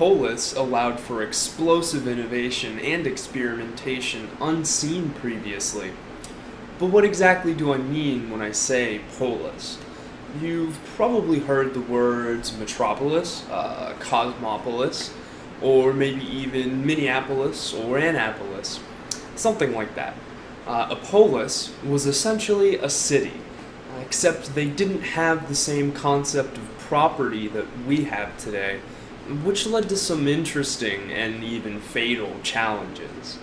polis allowed for explosive innovation and experimentation unseen previously. But what exactly do I mean when I say polis? You've probably heard the words metropolis, cosmopolis, or maybe even Minneapolis or Annapolis, something like that. A polis was essentially a city, except they didn't have the same concept of property that we have today, which led to some interesting and even fatal challenges.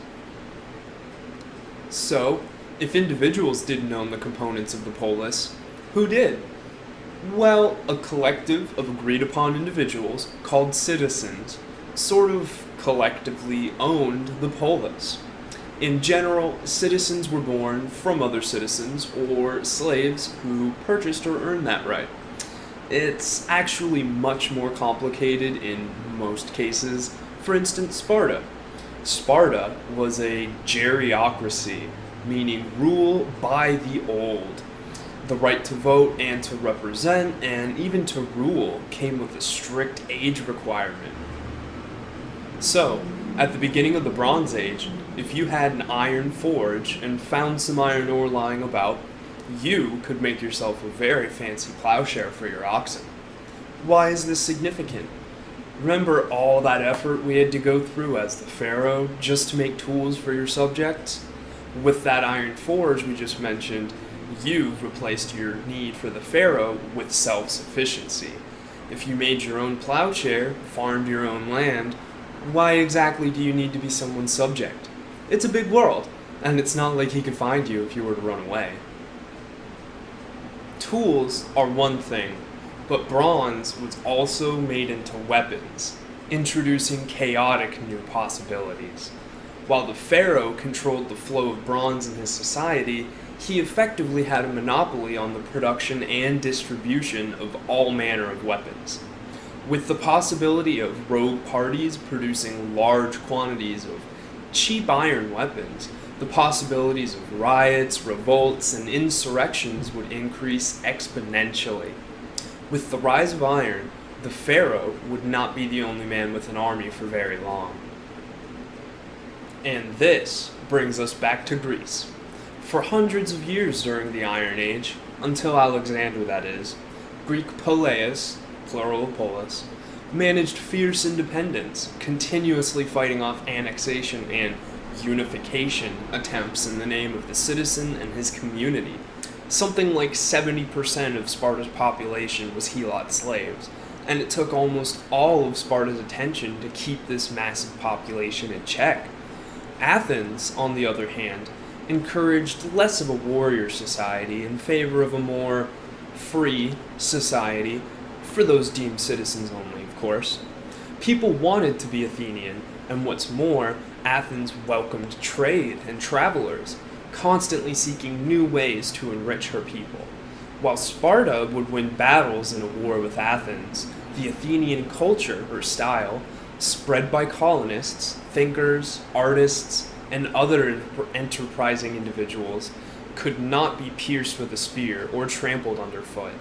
So, if individuals didn't own the components of the polis, who did? Well, a collective of agreed upon individuals called citizens sort of collectively owned the polis. In general, citizens were born from other citizens or slaves who purchased or earned that right. It's actually much more complicated in most cases. For instance, Sparta. Sparta was a geriocracy, meaning rule by the old. The right to vote and to represent and even to rule came with a strict age requirement. So, at the beginning of the Bronze Age, if you had an iron forge and found some iron ore lying about, you could make yourself a very fancy plowshare for your oxen. Why is this significant? Remember all that effort we had to go through as the pharaoh just to make tools for your subjects? With that iron forge we just mentioned, you've replaced your need for the pharaoh with self-sufficiency. If you made your own plowshare, farmed your own land, why exactly do you need to be someone's subject? It's a big world, and it's not like he could find you if you were to run away. Tools are one thing, but bronze was also made into weapons, introducing chaotic new possibilities. While the pharaoh controlled the flow of bronze in his society, he effectively had a monopoly on the production and distribution of all manner of weapons. With the possibility of rogue parties producing large quantities of cheap iron weapons, the possibilities of riots, revolts, and insurrections would increase exponentially. With the rise of iron, the pharaoh would not be the only man with an army for very long. And this brings us back to Greece. For hundreds of years during the Iron Age, until Alexander that is, Greek polis, plural of polis, managed fierce independence, continuously fighting off annexation and unification attempts in the name of the citizen and his community. Something like 70% of Sparta's population was helot slaves, and it took almost all of Sparta's attention to keep this massive population in check. Athens, on the other hand, encouraged less of a warrior society in favor of a more free society, for those deemed citizens only, of course. People wanted to be Athenian, and what's more, Athens welcomed trade and travelers, constantly seeking new ways to enrich her people. While Sparta would win battles in a war with Athens, the Athenian culture, or style, spread by colonists, thinkers, artists, and other enterprising individuals, could not be pierced with a spear or trampled underfoot.